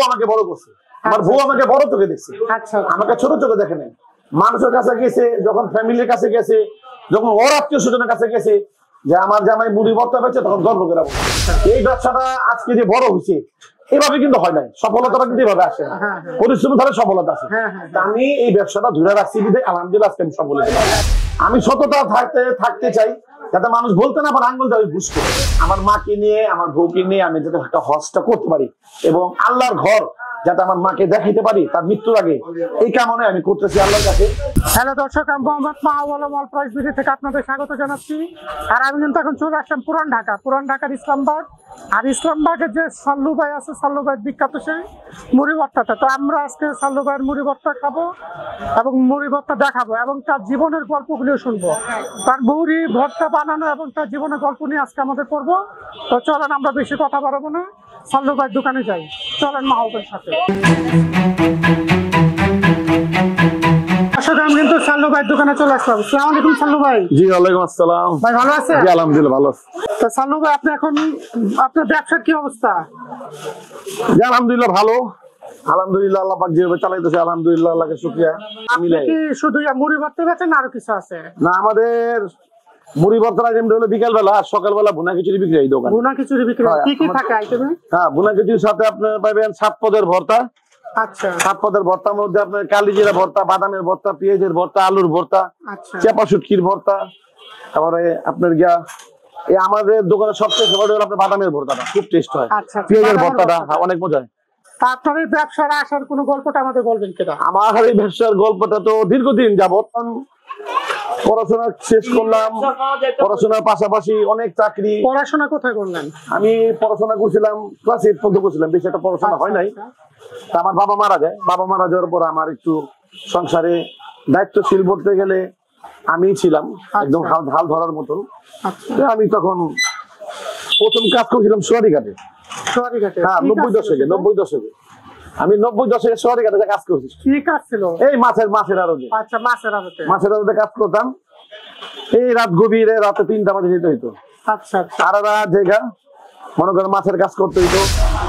আমাকে বড় করছে, আমার বউ আমাকে বড় চোখে দেখছে, আমাকে ছোট চোখে দেখে নাই। মানুষের কাছে গেছে, যখন ফ্যামিলির কাছে গেছে, যখন ওর আত্মীয় স্বজনের কাছে গেছে যে আমার জামাই মুড়ি ভর্তা পেয়েছে, তখন গর্ব করে বলছে। এই ব্যবসাটা আজকে যে বড় হয়েছে এভাবে কিন্তু হয় নাই, সফলতাটা কিন্তু এভাবে আসে না, পরিশ্রম ধরে সফলতা আসে। আমি এই ব্যবসাটা ধরে রাখছি বিধায় আলহামদুলিল্লাহ আজকে আমি সফল হতে পারি। আমি সততা থাকতে চাই, যাতে মানুষ বলতে না পারে আঙ্গুল দিয়ে ঘুষ করে। আমার মাকে নিয়ে, আমার বউকে নিয়ে আমি যাতে একটা হজটা করতে পারি এবং আল্লাহর ঘর যাতে আমার মাকে দেখাইতে পারি তার মৃত্যুর আগে, এই কামনায় আমি করতেছি আল্লাহর কাছে। হ্যালো দর্শক, আমি মোহাম্মদ মাহবুব আলম প্রাইস ভিডিও থেকে আপনাদের স্বাগত জানাচ্ছি। আর আমি কিন্তু এখন চলে আসলাম পুরান ঢাকার ইসলামবাগ। আর ইসলামবাগের যে সাল্লু ভাই আছে, সাল্লু ভাই বিখ্যাত সেই মুড়ি ভর্তাটা। তো আমরা আজকে সাল্লু ভাইয়ের মুড়ি ভর্তা খাবো এবং মুড়ি ভর্তা দেখাবো এবং তার জীবনের গল্পগুলিও শুনবো। তার মুড়ি ভর্তা বানানো এবং তার জীবনের গল্প নিয়ে আজকে আমাদের করবো। তো চলেন, আমরা বেশি কথা বাড়াবো না, সাল্লু ভাইয়ের দোকানে যাই। চলেন মাহবুবের সাথে। আমি কিন্তু সাল্লু ভাইয়ের দোকানে চলে আসলাম। আসসালামু আলাইকুম সাল্লু ভাই। জি ওয়ালাইকুম আসসালাম। ভাই ভালো আছেন? জি আলহামদুলিল্লাহ ভালো আছি। তো সাল্লু ভাই, আপনি এখন আপনার ব্যবসার কি অবস্থা? জি আলহামদুলিল্লাহ ভালো, আলহামদুলিল্লাহ আল্লাহ পাক যেভাবে চালাইতেছে আলহামদুলিল্লাহ আল্লাহকে শুকরিয়া। আপনি কি শুধু মুড়ি ভর্তা বেচেন না আরো কিছু আছে? না, আমাদের মুড়ি ভর্তার আইটেম হলো বিকাল বেলা আর সকাল বেলা ভুনা খিচুড়ি বিক্রি হয় দোকানে। ভুনা খিচুড়ি বিক্রি হয়, কি কি থাকে আইটেমে? হ্যাঁ, ভুনা খিচুড়ির সাথে আপনারা পাবেন 7 পদের ভর্তা। আচ্ছা, 7 পদের ভর্তার মধ্যে আপনার কালিজিরা ভর্তা, বাদামের ভর্তা, পেঁয়াজের ভর্তা, আলুর ভর্তা, আচ্ছা, চেপা শুটকির ভর্তা। তারপরে আপনার গিয়া এই আমাদের দোকানে সবচেয়ে ফেভারিট হলো আপনার বাদামের ভর্তাটা, খুব টেস্ট হয়। আচ্ছা, পেঁয়াজের ভর্তাটা অনেক মজা হয়। আপনার এই ব্যবসার আসার কোনো গল্পটা আমাদের বলবেন কিনা? আমার এই ব্যবসার গল্পটা তো দীর্ঘদিন যাবত। পড়াশোনা শেষ করলাম, পড়াশোনার পাশাপাশি অনেক চাকরি। পড়াশোনা কোথায় করলেন? আমি পড়াশোনা করছিলাম ক্লাস 8 পর্যন্ত করছিলাম, বেশি একটা পড়াশোনা হয় নাই। আমার বাবা মারা যায়, বাবা মারা যাওয়ার পর আমার একটু সংসারে দায়িত্বশীল বলতে গেলে আমি ছিলাম, একদম হাল ধরার মতন। আমি তখন প্রথম কাজ করছিলাম সোয়ারিঘাটে। হ্যাঁ, 90 দশকে আমি 90 দশকে সোয়ারিঘাটে কাজ করছি। কি কাজ ছিল? এই মাছের আড়তে। আচ্ছা, মাছের আড়তে কাজ করতাম। এই রাত গভীরে, রাতে 3টা বাজে যেতে হইতো। আচ্ছা, সারা রাত জায়গা মনে করেন মাছের কাজ করতে হইতো।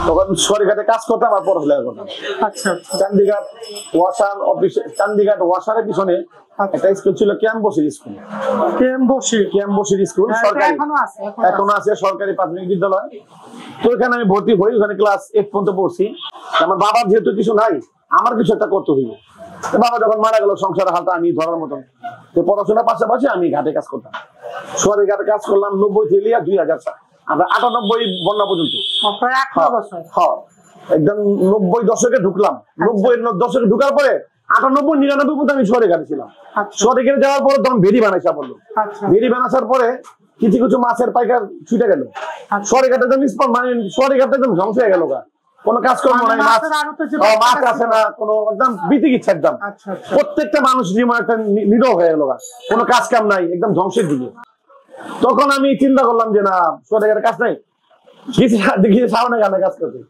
তখন সোয়ারিঘাটে কাজ করতাম আর পড়াশোনা করতাম। আচ্ছা, চান্দিঘাট ওয়াসার অফিস, চান্দিঘাট ওয়াসারের পিছনে একটা স্কুল ছিল, ক্যাম্পবসির স্কুল। ক্যাম্পবসির স্কুল সরকারি, এখনো আছে, সরকারি প্রাথমিক বিদ্যালয়। তো ওখানে আমি ভর্তি হই, ওখানে ক্লাস 8 পর্যন্ত পড়ছি। আমার বাবার যেহেতু কিছু নাই, আমার কিছু একটা করতে হইব। বাবা যখন মারা গেল, সংসারের হালটা আমি ধরার মতন। তো পড়াশোনার পাশাপাশি আমি ঘাটে কাজ করতাম, সোয়ারি ঘাটে কাজ করলাম 90 থেকে 2000, আমরা 98 বন্যা পর্যন্ত। একদম 90 দশকে ঢুকলাম। 90 দশকে ঢুকার পরে 98, 99 পর্যন্ত আমি সোয়ারি ঘাটে ছিলাম। সোয়ারি ঘাটে যাওয়ার পরে তখন ভেড়ি বানাইছে বললো। ভেড়ি বানাসার পরে কিছু কিছু মাছের পাইকার ছুটে গেল। সোয়ারি ঘাটে মানে সোয়ারি ঘাটে একদম ধ্বংস হয়ে গেল, কোনো কাজকর্ম নাই, মাছ আসে না, কোনো একদম বিতিকিচ্ছা একদম। প্রত্যেকটা মানুষ জীবন একটা নিরহ হয়ে গেল, কোনো কাজ কাম নাই, একদম ধ্বংসের দিকে। তখন আমি চিন্তা করলাম যে না, সোয়ারি ঘাটে কাজ নাই, সাবানের গানে কাজ করছি।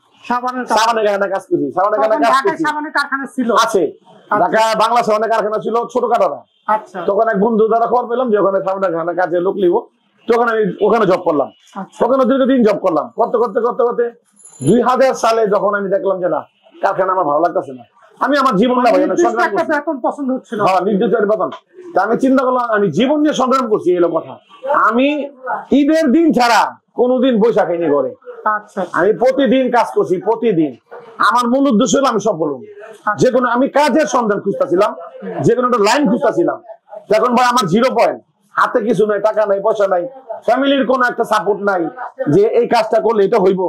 বাংলা সাবানের কারখানা ছিল ছোটখাটো। তখন এক বন্ধু দ্বারা খবর পেলাম যে ওখানে সাবানের কাজে লোক নিব। তখন আমি ওখানে জব করলাম, ওখানে দীর্ঘদিন জব করলাম। করতে 2000 সালে যখন আমি দেখলাম যে না, কারখানা আমার ভালো লাগতেছে না, আমি আমার জীবন পছন্দ হচ্ছিল, নির্দিষ্ট বেতন। আমি চিন্তা করলাম আমি জীবন নিয়ে সংগ্রাম করছি, এলো কথা। আমি ঈদের দিন ছাড়া কোনোদিন বৈশাখ খাইনি ঘরে। আমি প্রতিদিন কাজ করছি, প্রতিদিন। আমার মূল উদ্দেশ্য হলো আমি সফল হব। যে কোনো আমি কাজের সন্ধান খুঁজতেছিলাম, যে কোনো একটা লাইন খুঁজতেছিলাম। এখন ভাই আমার 0 পয়েন্ট, হাতে কিছু নাই, টাকা নাই, পয়সা নাই, ফ্যামিলির কোনো একটা সাপোর্ট নাই যে এই কাজটা করলে এটা হইব।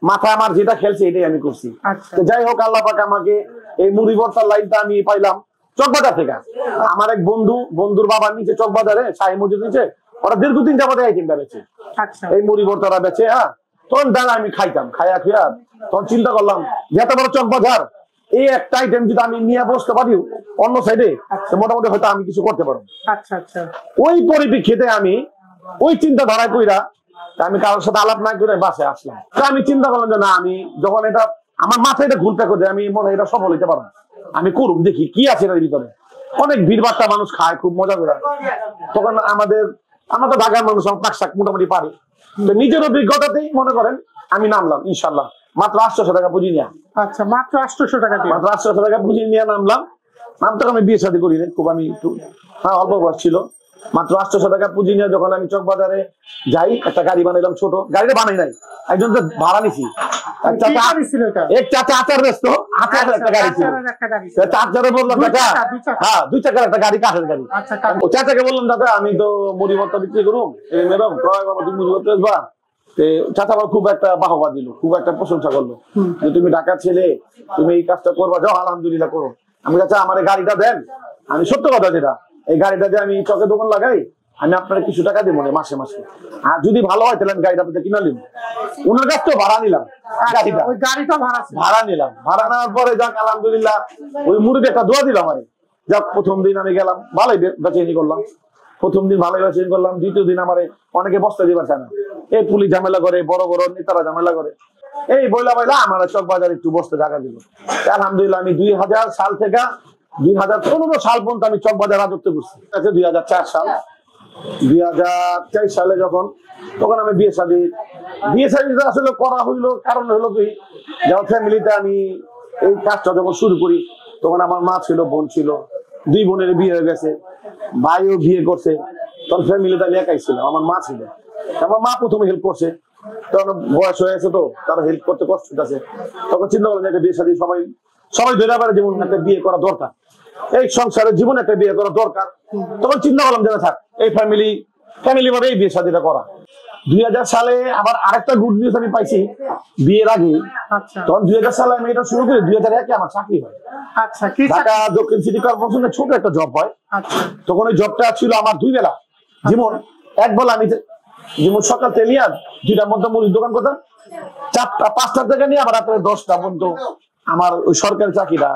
মাথায় আমার যেটা খেলছে এটাই আমি করছি। তো যাই হোক, আল্লাহ পাক আমাকে এই মুড়ি ভর্তার লাইনটা আমি পাইলাম চকবাজার থেকে। আমার এক বন্ধুর বাবার নিচে চকবাজারে শাহী মসজিদ নিচে ওরা দীর্ঘদিন যাবত আইটেমটা বেচে, এই মুড়ি ভর্তাটা বেচে। হ্যাঁ, তখন দাঁড়া আমি খাইতাম, খাইয়া তখন চিন্তা করলাম যে এত বড় চকবাজার, এই একটা আইটেম যদি আমি নিয়ে বসতে পারি অন্য সাইডে, মোটামুটি হয়তো আমি কিছু করতে পারবো। ওই পরিপ্রেক্ষিতে আমি ওই চিন্তা ধারায় কইরা আমি কারোর সাথে আলাপ না করে বাসায় আসলাম। তো আমি চিন্তা করলাম যে না, আমি যখন এটা আমার মাথায় এটা ঘুরতে করে আমি মনে হয় এটা সফল হইতে পারবো, আমি করুম, দেখি কি আছে এর ভিতরে। অনেক ভিড়ভাট্টা মানুষ খায়, খুব মজা করে। তখন আমরা তো ঢাকার মানুষ, পাক শাক মোটামুটি পারি। নিজের অভিজ্ঞতাতেই মনে করেন আমি নামলাম, ইনশাল্লাহ মাত্র 800 টাকা পুঁজি নিয়ে। আচ্ছা, মাত্র 800 টাকা দিয়ে? মাত্র 800 টাকা পুঁজি নিয়ে নামলাম। নামতে আমি বিয়ে শাদী করি না, খুব আমি একটু অল্প বয়স ছিল। মাত্র 800 টাকা পুঁজি নিয়ে যখন আমি চকবাজারে যাই, একটা গাড়ি বানাইলাম, ছোট গাড়িটা বানাই নাই, একজন ভাড়া নিছি। এক চাচা আচার ব্যস্ত, আচারের একটা গাড়ি ছিল। চাচারে বললাম চাচা, হ্যাঁ 2 চাকার একটা গাড়ি, কাঠের গাড়ি। ও চাচাকে বললাম চাচা আমি তো মুড়ি ভর্তা বিক্রি করুম, ম্যাডাম কয় বাবা তুমি মুড়ি ভর্তা বেচবা। চাচা আমার খুব একটা বাহবা দিল, খুব একটা প্রশংসা করলো যে তুমি ঢাকার ছেলে, তুমি এই কাজটা করবা, যাও আলহামদুলিল্লাহ করো। আমি চাচা আমার এই গাড়িটা দেন, আমি সত্য কথা যেটা, এই গাড়িটা দিয়ে আমি চকে দোকান লাগাই, আমি আপনার কিছু টাকা দিব না মাসে মাসে, আর যদি ভালো হয় তাহলে আমি গাড়িটা কিনে নিব। ওনার কাছ থেকে ভাড়া নিলাম, গাড়িটা ভাড়া নিলাম। ভাড়া নেওয়ার পরে যাক আলহামদুলিল্লাহ ওই মুড়িতে একটা দোয়া দিলাম। আমি যাক প্রথম দিন আমি গেলাম, ভালোই বেচেনি করলাম, প্রথম দিন ভালোই বেচেনি করলাম। দ্বিতীয় দিন আমার অনেকে বস্তা দিবার চায় না, এই পুলিশ ঝামেলা করে, বড় বড় নেতারা ঝামেলা করে, এই বইলা আমার চক বাজার একটু বস্তা টাকা দিল। আলহামদুলিল্লাহ আমি 2000 সাল থেকে 2015 সাল পর্যন্ত আমি চক বাজার রাজত্ব করছি। 2004 সাল 2004 সালে যখন, তখন আমি বিয়ে শাদী আসলে করা হইলো, কারণ হলো কি, যেমন ফ্যামিলিতে আমি এই কাজটা যখন শুরু করি তখন আমার মা ছিল, বোন ছিল, 2 বোনের বিয়ে হয়ে গেছে, ভাইও বিয়ে করছে, তখন ফ্যামিলিতে আমি একাই ছিলাম। আমার মা ছিল, আমার মা প্রথমে হেল্প করছে, তখন বয়স হয়ে গেছে তো তারা হেল্প করতে কষ্ট আছে। তখন চিন্তা করলাম একটা বিয়ে শাদী সবাই ধরে পারে যেমন একটা বিয়ে করা দরকার, এই সংসারের জীবনে একটা বিয়ে করা দরকার। তখন চিন্তা করলাম যে থাক এই ফ্যামিলি ভাবে এই বিয়ে শাদীটা করা। 2000 সালে আবার আরেকটা গুড নিউজ আমি পাইছি বিয়ের আগে। তখন 2000 সালে আমি এটা শুরু করি, 2001-এ আমার চাকরি হয়। ঢাকা দক্ষিণ সিটি কর্পোরেশনে ছোট একটা জব হয়। তখন ওই জবটা ছিল আমার 2 বেলা, যেমন এক বেলা আমি যেমন সকাল তেলিয়া 2টার মধ্যে মুড়ির দোকান করতাম, 4টা 5টা থেকে নিয়ে আবার রাত্রে 10টা পর্যন্ত আমার ওই সরকারি চাকরিটা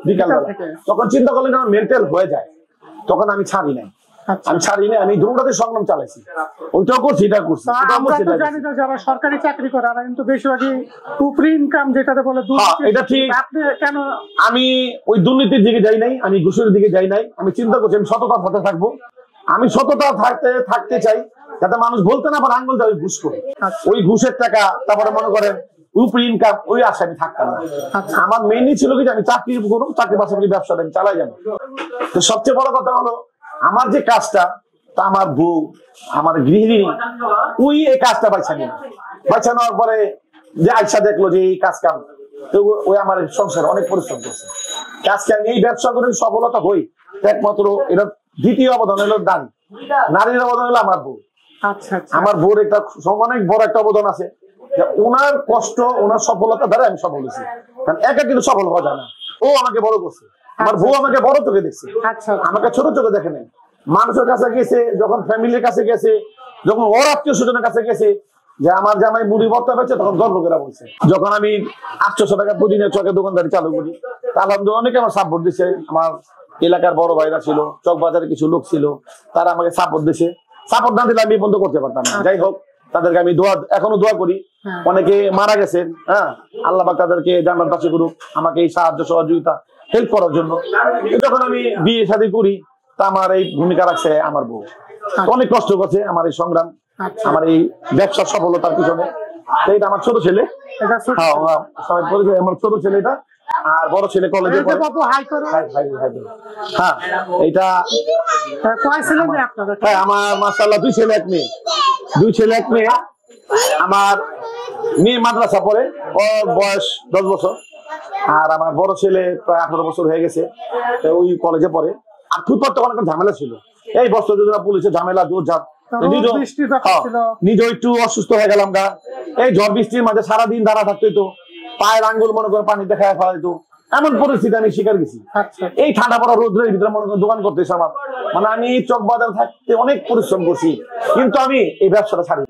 বিকাল। তখন চিন্তা করলেন আমার মেন্টাল হয়ে যায়, তখন আমি ছাড়ি নাই, আমি দুটাতে সংগ্রাম চালাইছি, ওইটাও করছি, এটা করছি। জানি না যারা সরকারি চাকরি করে তারা কিন্তু বেশিরভাগই উপরি ইনকাম যেটাতে বলে, এটা ঠিক। আপনি কেন? আমি ওই দুর্নীতির দিকে যাই নাই, আমি ঘুষের দিকে যাই নাই। আমি চিন্তা করছি আমি সততার পথে থাকবো, আমি সততা থাকতে চাই, যাতে মানুষ বলতে না পারে আঙ্গুল দেয় ঘুষ করে। ওই ঘুষের টাকা, তারপরে মনে করেন উপরি ইনকাম, ওই আশা আমি থাকতাম না। আমার মেইনই ছিল কি যে আমি চাকরি করুন, চাকরি পাশাপাশি ব্যবসাটা আমি চালাই যাবো। তো সবচেয়ে বড় কথা হলো আমার যে কাজটা, তা আমার বউ, আমার গৃহিণী, ওই এই কাজটা বাছা নেওয়ার পরে যে আইসা দেখলো যে এই কাজ কাম, তো ওই আমার সংসার অনেক পরিশ্রম করছে। আজকে আমি এই ব্যবসা করে সফলতা হই, একমাত্র এটা দ্বিতীয় অবদান হলো নারীর অবদান হলো আমার বউ। আমার বউর একটা অনেক বড় একটা অবদান আছে, ওনার কষ্ট, ওনার সফলতা দ্বারা আমি সফল হয়েছি। কারণ একা কিন্তু সফল হওয়া যায় না, ও আমাকে বড় করছে, আমার বউ আমাকে বড় চোখে দেখছে, আমাকে ছোট চোখে দেখে নেই। মানুষের কাছে গেছে, যখন ফ্যামিলির কাছে গেছে, যখন ওর আত্মীয় স্বজনের কাছে গেছে যে আমার জামাই মুড়ি ভর্তা পেয়েছে, তখন গর্ব করে বলছে। যখন আমি 800 টাকা পুঁজি নিয়ে চকের দোকানদারি চালু করি, আলহামদুলিল্লাহ অনেকে আমার সাপোর্ট দিচ্ছে। আমার এলাকার বড় ভাইরা ছিল, চক বাজারে কিছু লোক ছিল, তারা আমাকে সাপোর্ট দিছে। সাপোর্ট না দিলে আমি বন্ধ করতে পারতাম না। যাই হোক, তাদেরকে আমি এখনো দোয়া করি। অনেকে মারা গেছেন, হ্যাঁ, আল্লাহ পাক তাদেরকে জান্নাত বাসী করুক, আমাকে এই সাহায্য সহযোগিতা হেল্প করার জন্য। যখন আমি বিয়ে শাদী করি, তা আমার এই ভূমিকা রাখছে আমার বউ, অনেক কষ্ট করছে আমার এই সংগ্রাম, আমার এই ব্যবসার সফলতার পিছনে। এটা আমার ছোট ছেলে, আমার ছোট ছেলে এটা, আর বড় ছেলে কলেজে পড়ে। হ্যাঁ, এটা আমার মাশাআল্লাহ 2 ছেলে 1 মেয়ে, 2 ছেলে 1 মেয়ে। আমার মেয়ে মাদ্রাসা পড়ে, ওর বয়স 10 বছর, আর আমার বড় ছেলে প্রায় 18 বছর হয়ে গেছে, ওই কলেজে পড়ে। আর ফুটপাত তখন একটা ঝামেলা ছিল, এই বছর পুলিশের ঝামেলা, দৌড়ঝাঁপ, নিজে একটু অসুস্থ হয়ে গেলাম গা। এই ঝড় বৃষ্টির মাঝে সারাদিন দাঁড়া থাকতো, তো পায়ের আঙ্গুল মনে করে পানিতে খায় ফেলাইতো, এমন পরিস্থিতি আমি শিকার গেছি। এই ঠান্ডা পড়া রোদ্রের ভিতরে মনে করেন দোকান করতেছে আমার, মানে আমি চক বাজার থাকতে অনেক পরিশ্রম করছি, কিন্তু আমি এই ব্যবসাটা ছাড়ি।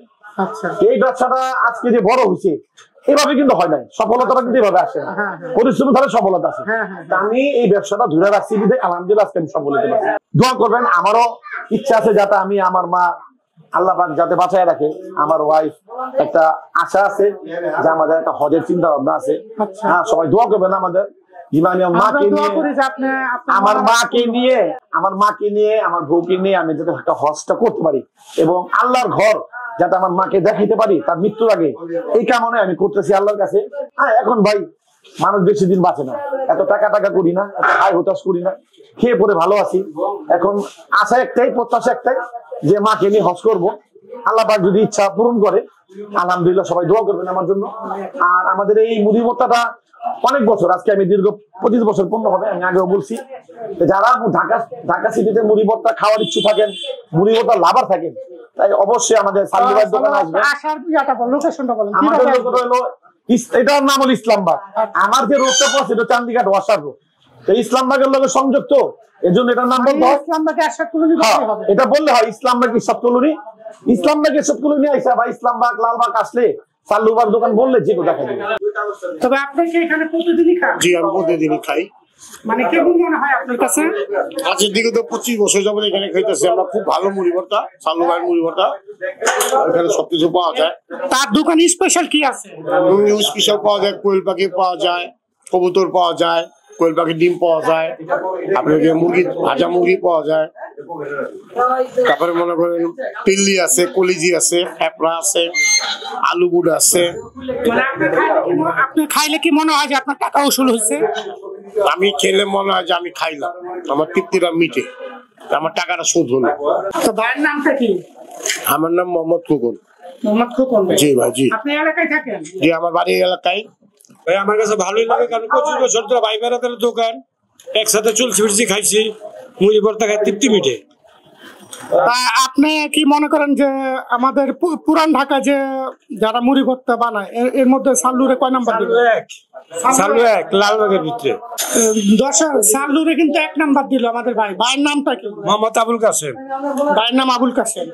এই ব্যবসাটা আজকে যে বড় হয়েছে, এভাবে কিন্তু হয় নাই, সফলতাটা কিন্তু এভাবে আসে না, পরিশ্রম ধরে সফলতা আসে। আমি এই ব্যবসাটা ধরে রাখছি, আলহামদুলিল্লাহ আজকে আমি সফল হতে পারছি। দোয়া করবেন, আমারও ইচ্ছা আছে যাতে আমি, আমার মা আল্লাহ পাক যাতে বাঁচায় রাখে, আমার ওয়াইফ একটা আশা আছে যে আমাদের একটা হজের চিন্তা ভাবনা আছে। হ্যাঁ, সবাই দোয়া করবেন আমাদের। আমার মাকে নিয়ে, আমার বউকে নিয়ে আমি যাতে একটা হজটা করতে পারি, এবং আল্লাহর ঘর যাতে আমার মাকে দেখাইতে পারি তার মৃত্যুর আগে, এই কামনায় আমি করতেছি আল্লাহর কাছে। হ্যাঁ, এখন ভাই মানুষ বেশি দিন বাঁচে না, এত টাকা করি না, এত হাই হতাশ করি না, খেয়ে পরে ভালো আছি। এখন আশা একটাই, প্রত্যাশা একটাই যে মাকে নিয়ে হজ করবো। আল্লাহ পাক যদি ইচ্ছা পূরণ করে, আলহামদুলিল্লাহ, সবাই দোয়া করবেন আমার জন্য। আর আমাদের এই মুড়ি ভর্তাটা অনেক বছর, আজকে আমি দীর্ঘ 25 বছর পূর্ণ হবে, আমি আগেও বলছি। যারা ঢাকা সিটিতে মুড়ি ভর্তা খাওয়ার ইচ্ছু থাকেন, মুড়ি ভর্তা লাভার থাকেন, তাই অবশ্যই আমাদের সাল্লু ভাইয়ের দোকানে আসবেন। আমাদের লোকের হলো, এটার নাম হলো ইসলামবাগ। আমার যে রোডটা পড়ছে এটা চান্দিঘাট ওয়াসার রোড, তো ইসলামবাগের লোকের সংযুক্ত, এর জন্য এটার নাম বলতে হয় এটা বললে হয় ইসলামবাগ ইরশাদ কলোনি। ইসলামবাগ ইরশাদ কলোনি আইসা বা ইসলামবাগ লালবাগ আসলে সাল্লুবার দোকান বললে যে দেখা যাবে। তবে আপনি কি এখানে প্রতিদিনই খান? জি, আমি প্রতিদিনই খাই। মানে কেমন মনে হয় আপনার কাছে? আজকের দিকে তো 25 বছর যাবত এখানে খাইতেছি আমরা। খুব ভালো মুড়ি ভর্তা, সাল্লু ভাইয়ের মুড়ি ভর্তা, এখানে সবকিছু পাওয়া যায়। তার দোকানে স্পেশাল কি আছে? স্পেশাল পাওয়া যায়, কোয়েল পাখি পাওয়া যায়, কবুতর পাওয়া যায়, কোয়েল পাখির ডিম পাওয়া যায়, আপনাকে মুরগি, ভাজা মুরগি পাওয়া যায়, তারপরে মনে করেন পিল্লি আছে, কলিজি আছে, ফ্যাপড়া আছে, আলু গুড় আছে। মানে আপনি খাইলে কি মনে হয় যে আপনার টাকা উসুল হয়েছে? আমি খেলে মনে হয় যে আমি খাইলাম, আমার তৃপ্তিটা মিটে, আমার টাকাটা শোধ হলো। তো ভাইয়ের নামটা কি? আমার নাম মোহাম্মদ খোকন। মোহাম্মদ খোকন ভাই। জি ভাই, জি। আপনি এলাকায় থাকেন? জি, আমার বাড়ি এলাকায়। ভাই আমার কাছে ভালোই লাগে, কারণ 25 বছর ধরে ভাই বেড়াতের দোকান, একসাথে চলছি ফিরছি, খাইছি, মুড়ি ভর্তা খাই, তৃপ্তি মিটে। তা আপনি কি মনে করেন যে আমাদের পুরান ঢাকা যে যারা মুড়ি ভর্তা বানায় এর মধ্যে সাল্লুরে কয় নাম্বার দিবে? সাল্লু এক লালবাগের ভিতরে। দর্শক, সাল্লুরে কিন্তু 1 নাম্বার দিল আমাদের ভাই। ভাইয়ের নামটা কি? মোহাম্মদ আবুল কাসেম। ভাইয়ের নাম আবুল কাসেম।